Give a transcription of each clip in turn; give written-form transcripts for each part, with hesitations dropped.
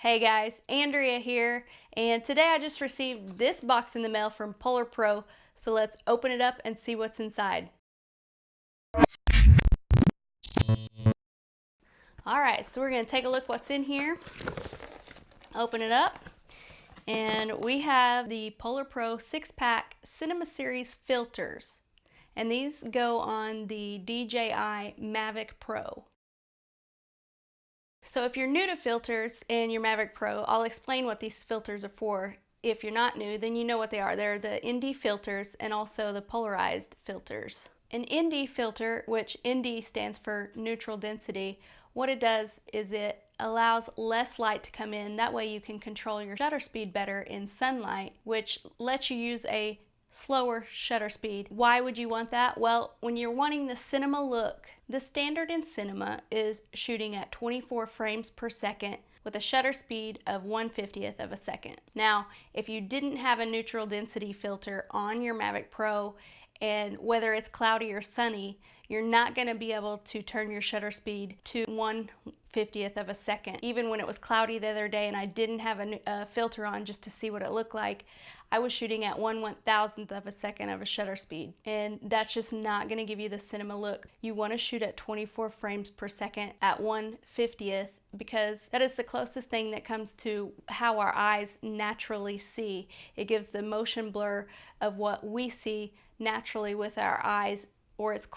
Hey guys, Andrea here, and today I just received this box in the mail from PolarPro, so let's open it up and see what's inside. Alright, so we're going to take a look what's in here, open it up, and we have the PolarPro 6-pack Cinema Series filters, and these go on the DJI Mavic Pro. So if you're new to filters and your Mavic Pro, I'll explain what these filters are for. If you're not new, then you know what they are. They're the ND filters and also the polarized filters. An ND filter, which ND stands for neutral density, what it does is it allows less light to come in. That way you can control your shutter speed better in sunlight, which lets you use a slower shutter speed. Why would you want that? Well, when you're wanting the cinema look, the standard in cinema is shooting at 24 frames per second with a shutter speed of 1/50th of a second. Now, if you didn't have a neutral density filter on your Mavic Pro, and whether it's cloudy or sunny, you're not going to be able to turn your shutter speed to 1/50th of a second. Even when it was cloudy the other day and I didn't have a filter on just to see what it looked like, I was shooting at 1/1000th of a second of a shutter speed, and that's just not going to give you the cinema look. You want to shoot at 24 frames per second at 1/50th, because that is the closest thing that comes to how our eyes naturally see. It gives the motion blur of what we see naturally with our eyes, or it's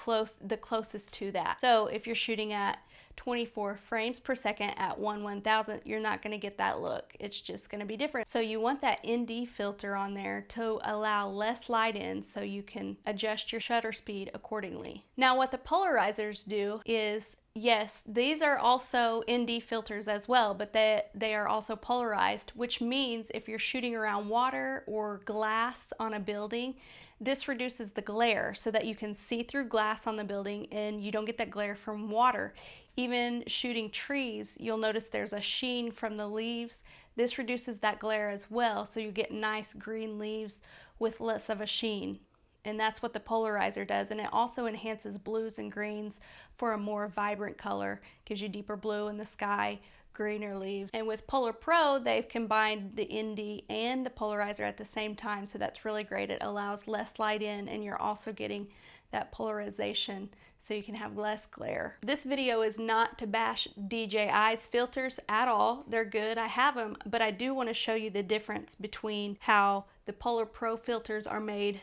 the closest to that. So if you're shooting at 24 frames per second at 1/1000th, you're not going to get that look. It's just going to be different. So you want that ND filter on there to allow less light in so you can adjust your shutter speed accordingly. Now what the polarizers do is, yes, these are also ND filters as well, but they are also polarized, which means if you're shooting around water or glass on a building, this reduces the glare so that you can see through glass on the building and you don't get that glare from water. Even shooting trees, you'll notice there's a sheen from the leaves. This reduces that glare as well, so you get nice green leaves with less of a sheen. And that's what the polarizer does. And it also enhances blues and greens for a more vibrant color. Gives you deeper blue in the sky, greener leaves. And with PolarPro, they've combined the ND and the polarizer at the same time, so that's really great. It allows less light in, and you're also getting that polarization so you can have less glare. This video is not to bash DJI's filters at all. They're good, I have them, but I do want to show you the difference between how the PolarPro filters are made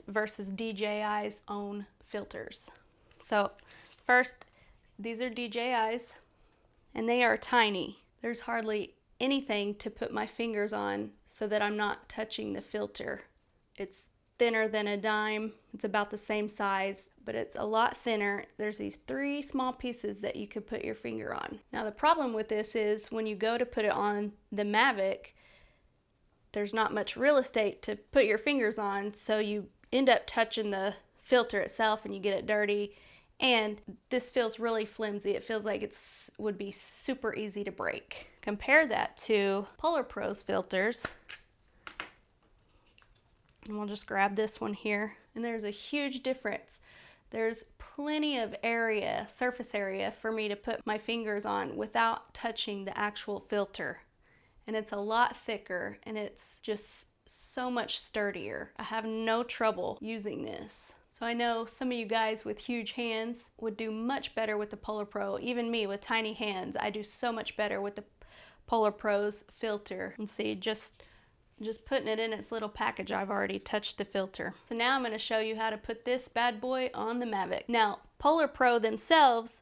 versus DJI's own filters. So first, these are DJI's, and they are tiny. There's hardly anything to put my fingers on so that I'm not touching the filter. It's thinner than a dime. It's about the same size, but it's a lot thinner. There's these 3 small pieces that you could put your finger on. Now the problem with this is when you go to put it on the Mavic, there's not much real estate to put your fingers on, so you end up touching the filter itself and you get it dirty, and this feels really flimsy. It feels like it would be super easy to break. Compare that to PolarPro's filters, and we'll just grab this one here, and there's a huge difference. There's plenty of area, surface area, for me to put my fingers on without touching the actual filter, and it's a lot thicker, and it's just so much sturdier. I have no trouble using this. So I know some of you guys with huge hands would do much better with the PolarPro. Even me with tiny hands, I do so much better with the PolarPro's filter. And see, just putting it in its little package, I've already touched the filter. So now I'm going to show you how to put this bad boy on the Mavic. Now, PolarPro themselves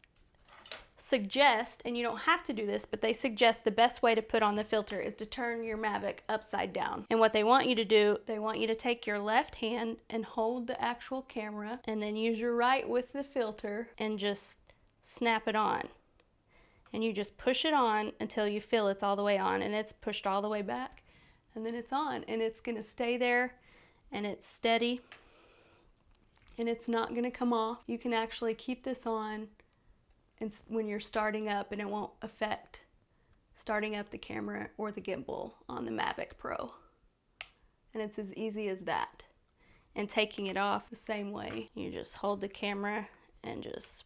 suggest, and you don't have to do this, but they suggest the best way to put on the filter is to turn your Mavic upside down. And what they want you to do, they want you to take your left hand and hold the actual camera, and then use your right with the filter and just snap it on. And you just push it on until you feel it's all the way on, and it's pushed all the way back, and then it's on, and it's going to stay there, and it's steady, and it's not going to come off. You can actually keep this on and when you're starting up, and it won't affect starting up the camera or the gimbal on the Mavic Pro. And it's as easy as that. And taking it off the same way. You just hold the camera and just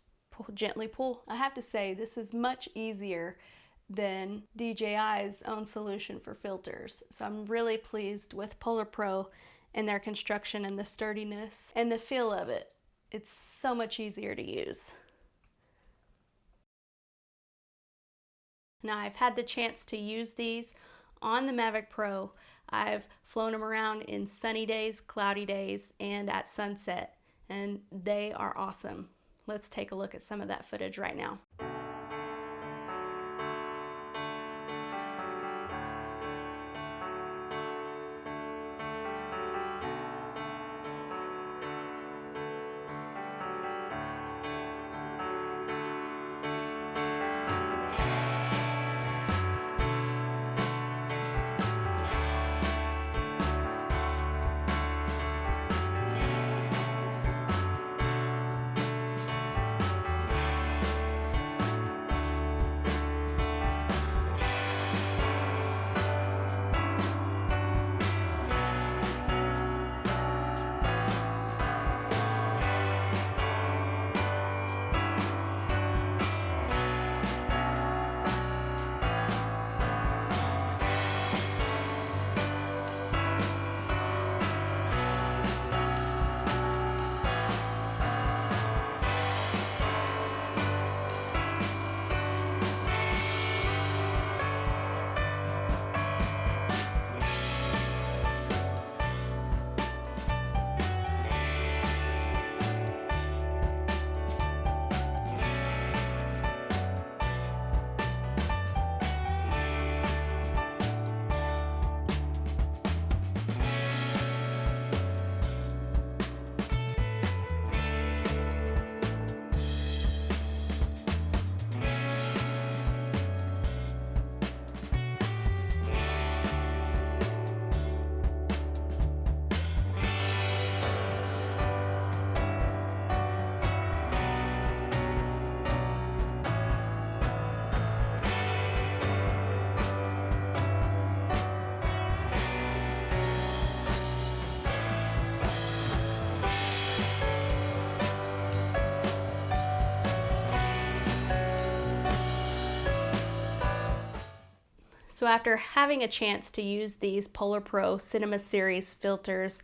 gently pull. I have to say, this is much easier than DJI's own solution for filters. So I'm really pleased with PolarPro and their construction and the sturdiness and the feel of it. It's so much easier to use. Now I've had the chance to use these on the Mavic Pro. I've flown them around in sunny days, cloudy days, and at sunset, and they are awesome. Let's take a look at some of that footage right now. So after having a chance to use these PolarPro Cinema Series filters,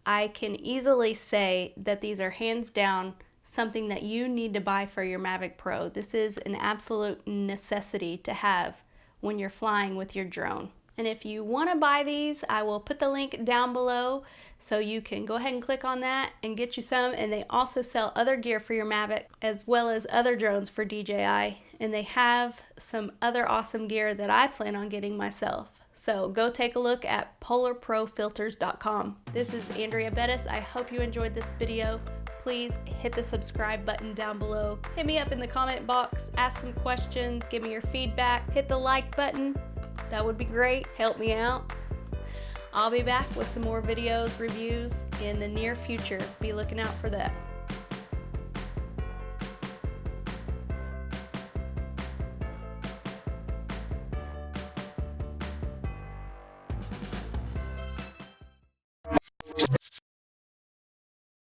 I can easily say that these are hands down something that you need to buy for your Mavic Pro. This is an absolute necessity to have when you're flying with your drone. And if you want to buy these, I will put the link down below so you can go ahead and click on that and get you some. And they also sell other gear for your Mavic as well as other drones for DJI. And they have some other awesome gear that I plan on getting myself. So go take a look at polarprofilters.com. This is Andrea Bettis. I hope you enjoyed this video. Please hit the subscribe button down below. Hit me up in the comment box, ask some questions, give me your feedback, hit the like button. That would be great. Help me out. I'll be back with some more videos, reviews in the near future. Be looking out for that.